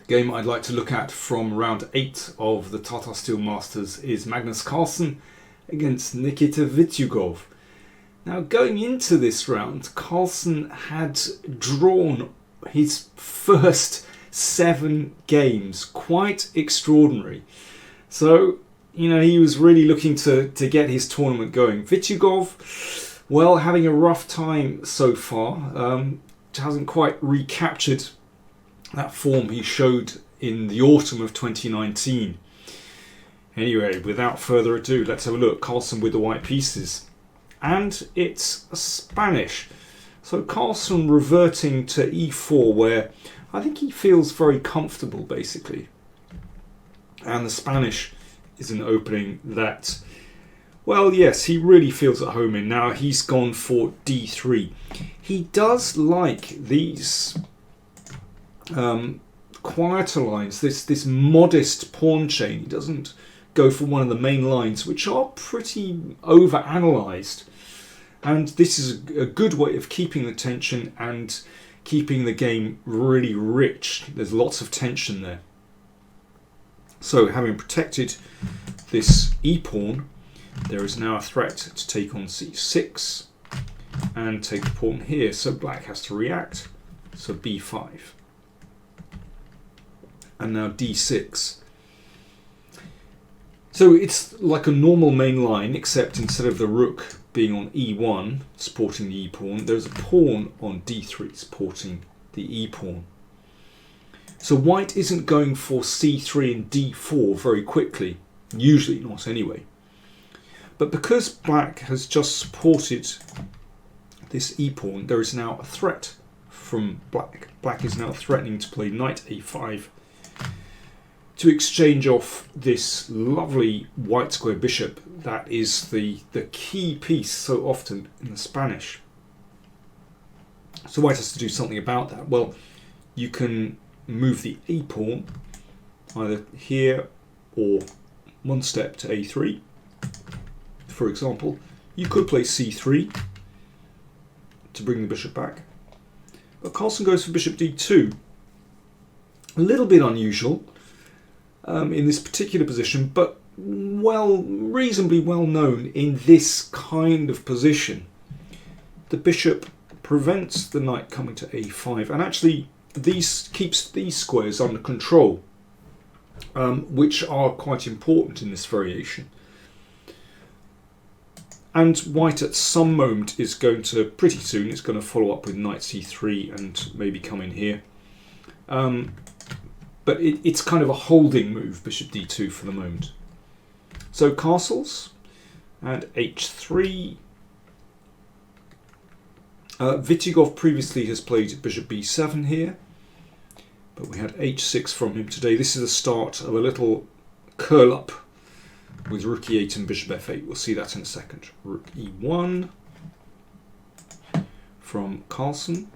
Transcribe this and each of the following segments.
game I'd like to look at from round 8 of the Tata Steel Masters is Magnus Carlsen against Nikita Vitiugov. Now, going into this round, Carlsen had drawn his first 7 games. Quite extraordinary. So, he was really looking to get his tournament going. Vitiugov, well, having a rough time so far. Hasn't quite recaptured that form he showed in the autumn of 2019. Anyway, without further ado, let's have a look. Carlsen with the white pieces. And it's Spanish. So Carlsen reverting to e4, where I think he feels very comfortable, basically. And the Spanish is an opening that, well, yes, he really feels at home in. Now he's gone for d3. He does like these quieter lines, this modest pawn chain. He doesn't go for one of the main lines, which are pretty over-analysed. And this is a good way of keeping the tension and keeping the game really rich. There's lots of tension there. So having protected this e-pawn, there is now a threat to take on c6 and take the pawn here. So black has to react. So b5. And now d6. So it's like a normal main line, except instead of the rook being on e1, supporting the e-pawn, there's a pawn on d3 supporting the e-pawn. So white isn't going for c3 and d4 very quickly, usually not anyway. But because black has just supported this e-pawn, there is now a threat from black. Black is now threatening to play knight a5 to exchange off this lovely white square bishop that is the key piece so often in the Spanish. So white has to do something about that. Well, you can move the e-pawn either here or one step to a3. For example, you could play c3 to bring the bishop back. But Carlsen goes for bishop d2. A little bit unusual in this particular position, but reasonably well known in this kind of position. The bishop prevents the knight coming to a5, and actually keeps these squares under control, which are quite important in this variation. And white at some moment is going to, pretty soon, it's going to follow up with knight c3 and maybe come in here. But it's kind of a holding move, bishop d2 for the moment. So castles and h3. Vitiugov previously has played bishop b7 here, but we had h6 from him today. This is the start of a little curl up with rook e8 and bishop f8. We'll see that in a second. Rook e1 from Carlsen.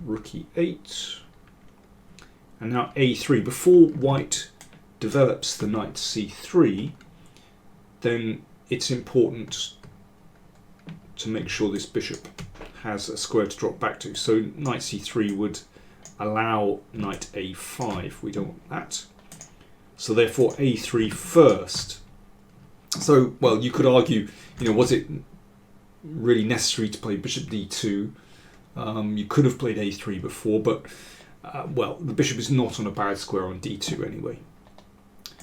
Rook e8. And now a3. Before white develops the knight c3, then it's important to make sure this bishop has a square to drop back to. So knight c3 would allow knight a5. We don't want that. So therefore a3 first. So, well, you could argue, was it really necessary to play bishop d2? You could have played a3 before, but well, the bishop is not on a bad square on d2 anyway.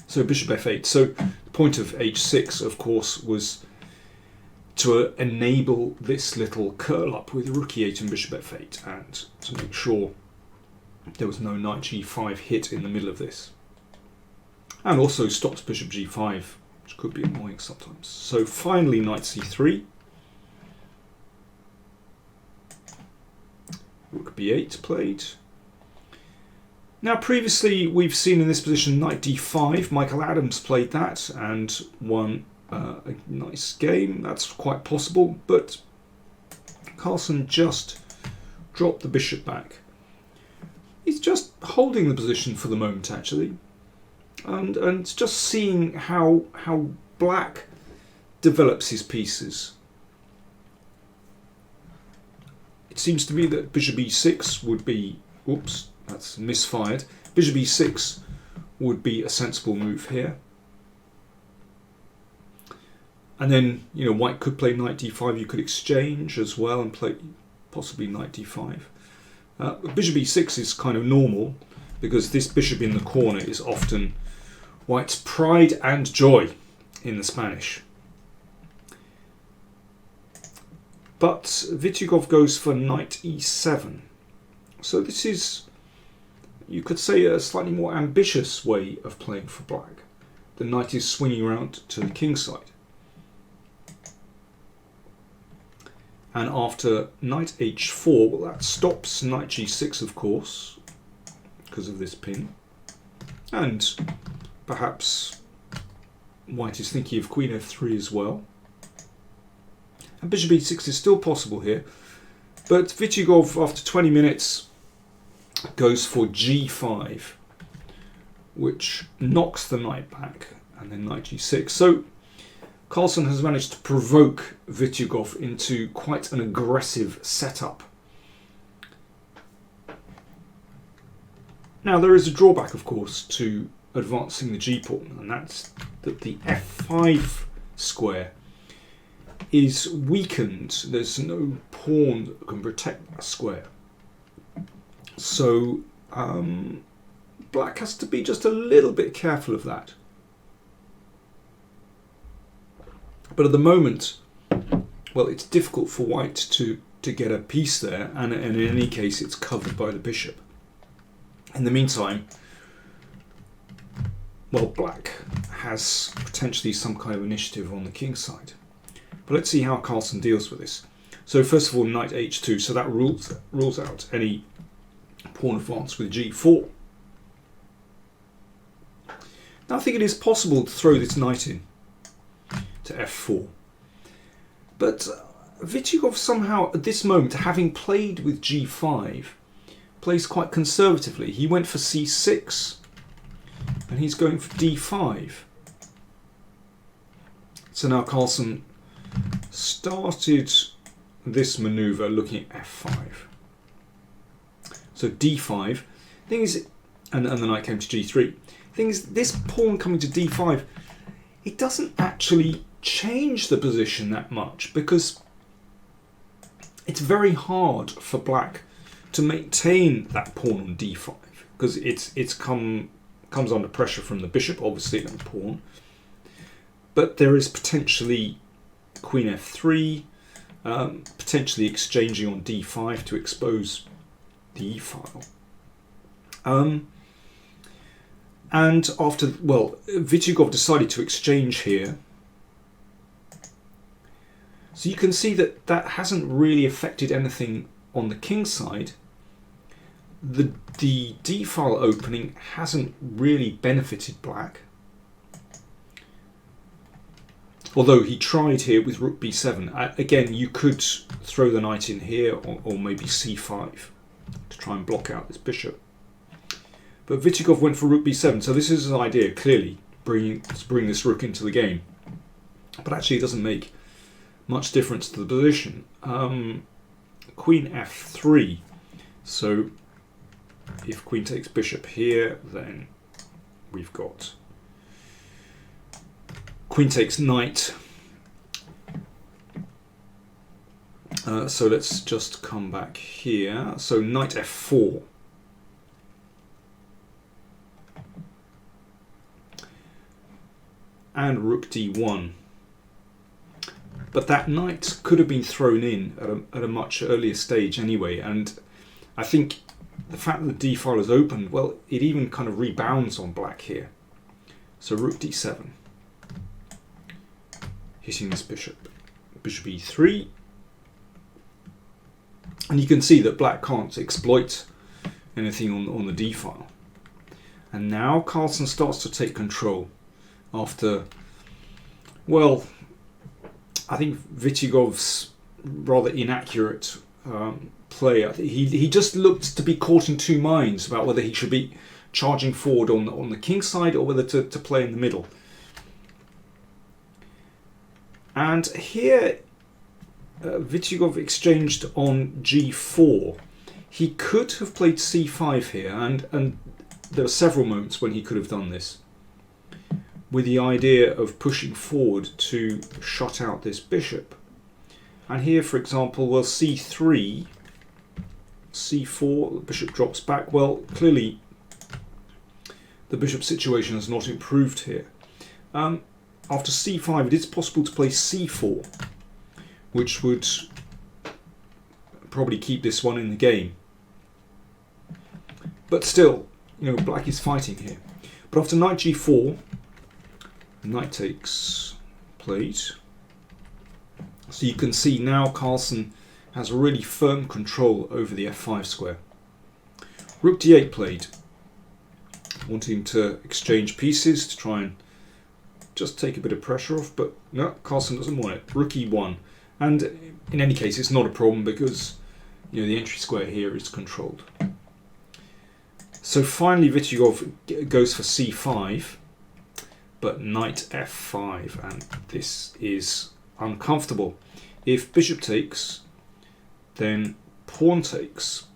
So bishop f8. So the point of h6, of course, was to enable this little curl up with rook e8 and bishop f8, and to make sure there was no knight g5 hit in the middle of this. And also stops bishop g5, which could be annoying sometimes. So finally knight c3. Rook b8 played. Now previously we've seen in this position knight d5. Michael Adams played that and won a nice game. That's quite possible, but Carlsen just dropped the bishop back. He's just holding the position for the moment, actually, and just seeing how black develops his pieces. It seems to me that bishop e6 would be, oops, That's misfired. Bishop e6 would be a sensible move here. And then, you know, white could play knight d5. You could exchange as well and play possibly knight d5. Bishop e6 is kind of normal because this bishop in the corner is often white's pride and joy in the Spanish. But Vitiugov goes for knight e7. So this is, you could say, a slightly more ambitious way of playing for black. The knight is swinging around to the king side. And after knight h4, well, that stops knight g6, of course, because of this pin. And perhaps white is thinking of queen f3 as well. And bishop e6 is still possible here. But Vitiugov, after 20 minutes, goes for g5, which knocks the knight back, and then knight g6. So Carlsen has managed to provoke Vitiugov into quite an aggressive setup. Now, there is a drawback, of course, to advancing the g-pawn, and that's that the f5 square is weakened. There's no pawn that can protect that square. So black has to be just a little bit careful of that. But at the moment, well, it's difficult for white to get a piece there, and in any case it's covered by the bishop. In the meantime, well, black has potentially some kind of initiative on the king side. But let's see how Carlsen deals with this. So first of all, knight h2, so that rules out any pawn advance with g4. Now I think it is possible to throw this knight in to f4. But Vitiugov somehow, at this moment, having played with g5, plays quite conservatively. He went for c6, and he's going for d5. So now Carlsen started this maneuver looking at f5. So d5. Thing is, and the knight came to g3. Thing is, this pawn coming to d5, it doesn't actually change the position that much, because it's very hard for black to maintain that pawn on d5, because it's comes under pressure from the bishop, obviously, and the pawn. But there is potentially queen f3, potentially exchanging on d5 to expose the e-file. And after, well, Vitiugov decided to exchange here. So you can see that that hasn't really affected anything on the king side. The d-file opening hasn't really benefited black. Although he tried here with rook b7. Again, you could throw the knight in here, or maybe c5 to try and block out this bishop. But Vitiugov went for rook b7, so this is an idea, clearly, to bring this rook into the game. But actually it doesn't make much difference to the position. Queen f3, so if queen takes bishop here, then we've got queen takes knight. So let's just come back here. So knight f4. And rook d1. But that knight could have been thrown in at a much earlier stage anyway, and I think the fact that the d-file is opened, well, it even kind of rebounds on black here. So rook d7. Hitting this bishop. Bishop e3. And you can see that black can't exploit anything on the d-file. And now Carlsen starts to take control after, well, I think Vitiugov's rather inaccurate play. He just looked to be caught in two minds about whether he should be charging forward on the king side or whether to play in the middle. And here Vitiugov exchanged on g4. He could have played c5 here, and there are several moments when he could have done this, with the idea of pushing forward to shut out this bishop. And here, for example, well, c3, c4, the bishop drops back. Well, clearly the bishop situation has not improved here. After c5, it is possible to play c4, which would probably keep this one in the game. But still, you know, black is fighting here. But after knight g4, knight takes played. So you can see now Carlsen has really firm control over the f5 square. Rook d8 played, wanting to exchange pieces to try and just take a bit of pressure off, but no, Carlsen doesn't want it. Rook e1, and in any case it's not a problem because, you know, the entry square here is controlled. So finally Vitiugov goes for c5, but knight f5, and this is uncomfortable. If bishop takes, then pawn takes,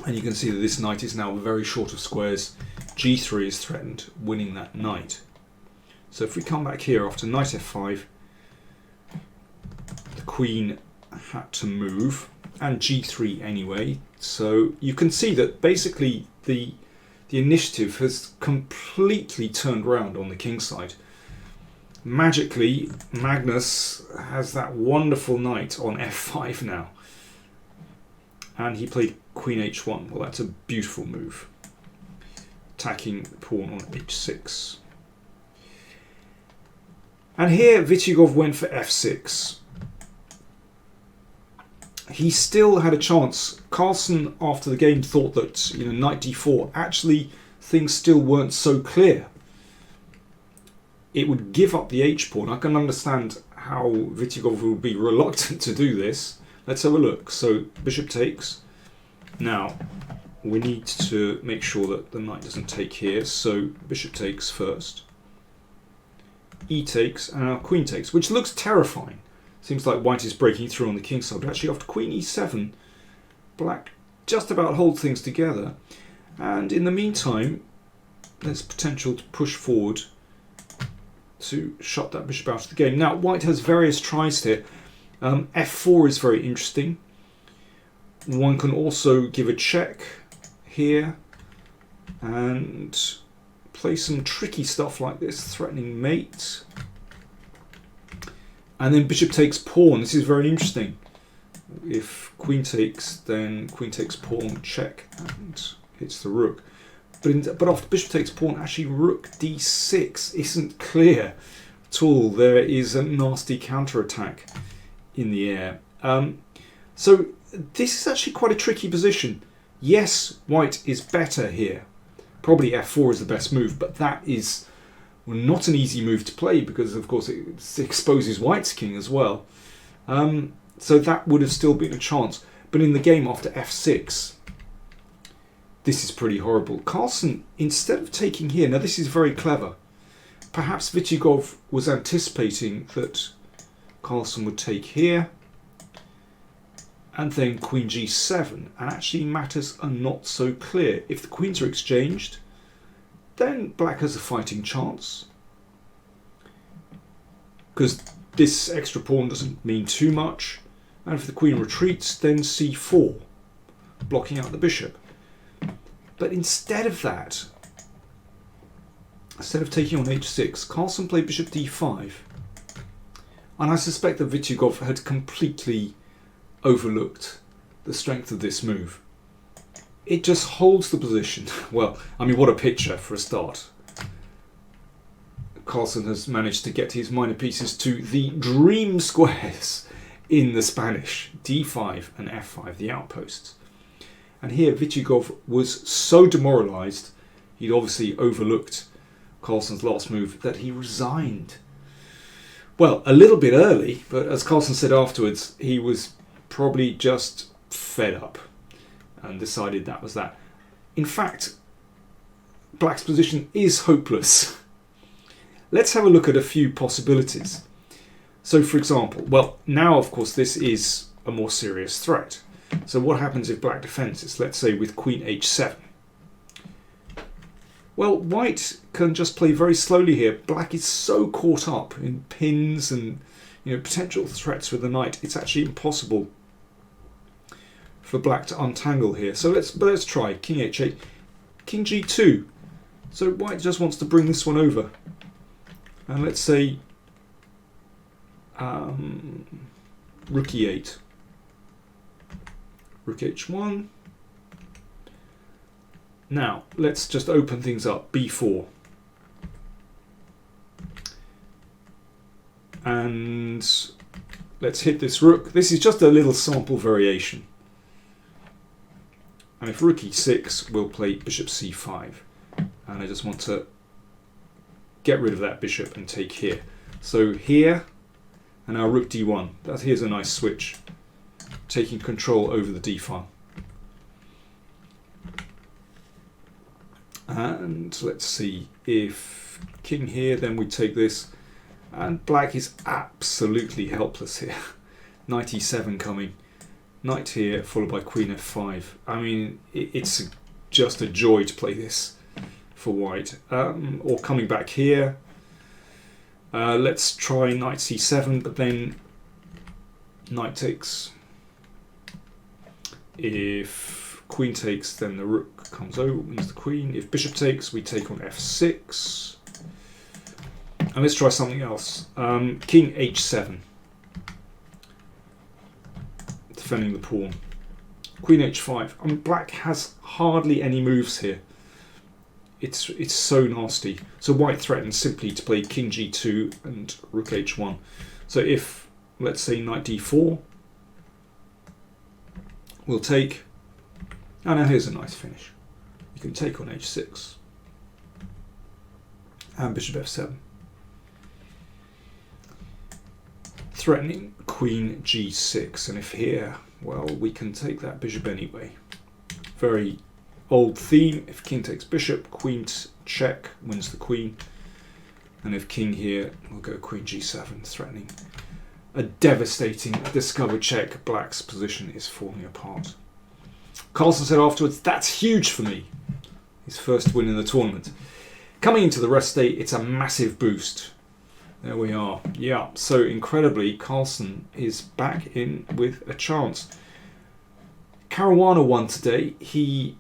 and you can see that this knight is now very short of squares. g3 is threatened, winning that knight. So if we come back here after knight f5, the queen had to move, and g3 anyway. So you can see that basically the initiative has completely turned around on the king side. Magically, Magnus has that wonderful knight on f5 now. And he played queen h1. Well, that's a beautiful move. Attacking the pawn on h6. And here Vitiugov went for f6. He still had a chance. Carlsen, after the game, thought that, you know, knight d4, actually things still weren't so clear. It would give up the h-pawn. I can understand how Vitiugov would be reluctant to do this. Let's have a look. So bishop takes. Now we need to make sure that the knight doesn't take here. So bishop takes first. E takes, and now queen takes, which looks terrifying. Seems like white is breaking through on the king side. But actually after queen e7, black just about holds things together. And in the meantime, there's potential to push forward to shut that bishop out of the game. Now white has various tries here. f4 is very interesting. One can also give a check here and play some tricky stuff like this, threatening mate. And then bishop takes pawn. This is very interesting. If queen takes, then queen takes pawn, check, and hits the rook. But after bishop takes pawn, actually rook d6 isn't clear at all. There is a nasty counterattack in the air. So this is actually quite a tricky position. Yes, white is better here. Probably f4 is the best move, but that is not an easy move to play because, of course, it exposes white's king as well. So that would have still been a chance. But in the game after f6, this is pretty horrible. Carlsen, instead of taking here, now this is very clever. Perhaps Vitiugov was anticipating that Carlsen would take here, and then queen g7, and actually matters are not so clear. If the queens are exchanged, then black has a fighting chance, because this extra pawn doesn't mean too much. And if the queen retreats, then c4, blocking out the bishop. But instead of that, instead of taking on h6, Carlsen played bishop d5. And I suspect that Vitiugov had completely overlooked the strength of this move. It just holds the position. Well, I mean, what a picture for a start. Carlsen has managed to get his minor pieces to the dream squares in the Spanish, d5 and f5, the outposts. And here Vitiugov was so demoralised, he'd obviously overlooked Carlsen's last move, that he resigned. Well, a little bit early, but as Carlsen said afterwards, he was probably just fed up and decided that was that. In fact, black's position is hopeless. Let's have a look at a few possibilities. So, for example, well, now of course this is a more serious threat. So what happens if black defends this? Let's say with queen h7. Well, white can just play very slowly here. Black is so caught up in pins and potential threats with the knight. It's actually impossible for black to untangle here. So let's try king h8, king g2. So white just wants to bring this one over. And let's say rook e8, rook h1. Now let's just open things up. b4, and let's hit this rook. This is just a little sample variation. And if rook e6, we'll play bishop c5, and I just want to get rid of that bishop and take here. So here, and now rook d1. Here's a nice switch, taking control over the d file. And let's see, if king here, then we take this, and black is absolutely helpless here. Knight e7 coming, knight here, followed by queen f5. I mean, it's just a joy to play this for white. Or coming back here, let's try knight c7, but then knight takes. If queen takes, then the rook comes over, wins the queen. If bishop takes, we take on f6. And let's try something else. King h7, defending the pawn. Queen h5. I mean, black has hardly any moves here. It's so nasty. So white threatens simply to play king g2 and rook h1. So if, let's say, knight d4, we'll take. Oh, now here's a nice finish. You can take on h6 and bishop f7, threatening queen g6. And if here, well, we can take that bishop anyway. Very old theme. If king takes bishop, queen check, wins the queen. And if king here, we'll go queen g7, threatening a devastating discovered check. Black's position is falling apart. Carlsen said afterwards, "That's huge for me." His first win in the tournament. Coming into the rest day, it's a massive boost. There we are. Yeah, so incredibly, Carlsen is back in with a chance. Caruana won today. He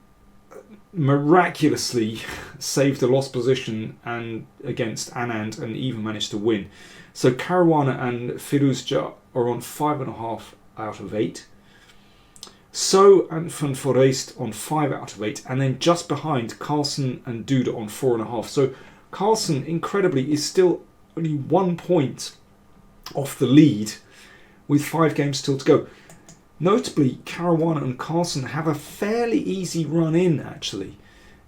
miraculously saved a lost position and against Anand and even managed to win. So Caruana and Firouzja are on 5.5 out of 8. So and Van Foreest on 5 out of 8, and then just behind Carlsen and Duda on 4.5. So Carlsen, incredibly, is still only 1 point off the lead with 5 games still to go. Notably, Caruana and Carlsen have a fairly easy run in, actually.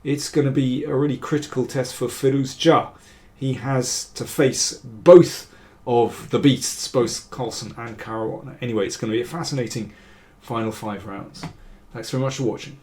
It's going to be a really critical test for Firouzja. He has to face both of the beasts, both Carlsen and Caruana. Anyway, it's going to be a fascinating final 5 rounds. Thanks very much for watching.